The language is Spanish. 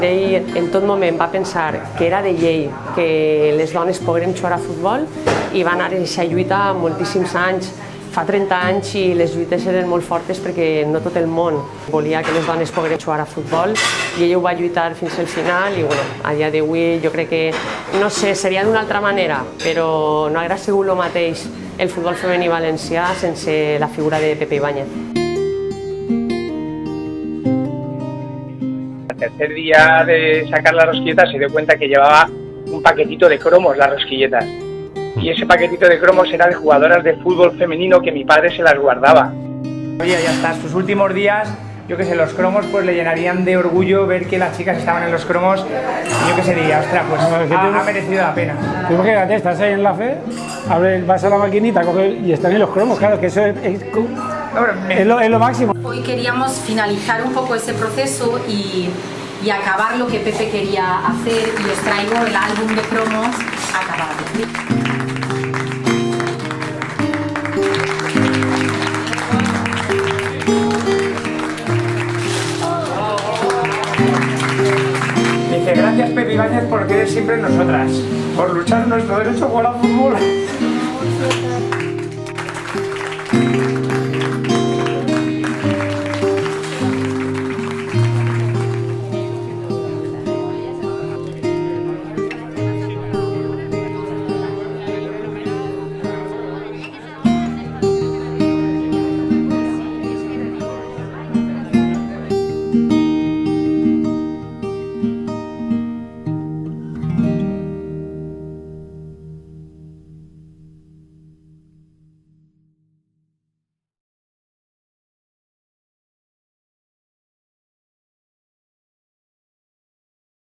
Ell en tot moment va pensar que era de llei que les dones poguérem jugar a futbol i va anar a aquesta lluita moltíssims anys. Fa 30 anys i les lluites eren molt fortes perquè no tot el món volia que les dones pogueren jugar a futbol i ella ho va lluitar fins al final i bueno, a dia d'avui jo crec que, no sé, seria d'una altra manera, però no hagués sigut el mateix el futbol femení valencià sense la figura de Pepe Ibáñez. El tercer día de sacar las rosquilletas se dio cuenta que llevaba un paquetito de cromos las rosquilletas. Y ese paquetito de cromos era de jugadoras de fútbol femenino que mi padre se las guardaba. Oye, ya está, sus últimos días, yo que sé, los cromos pues le llenarían de orgullo ver que las chicas estaban en los cromos y yo que sé, diría, ostras, pues ha merecido la pena. Tú imagínate, estás ahí en la fe, vas a la maquinita y están en los cromos, claro, que eso es lo máximo. Hoy queríamos finalizar un poco ese proceso y acabar lo que Pepe quería hacer y os traigo el álbum de cromos acabado. Dice, gracias Pepe Ibáñez por querer siempre en nosotras, por luchar nuestro derecho a jugar al fútbol.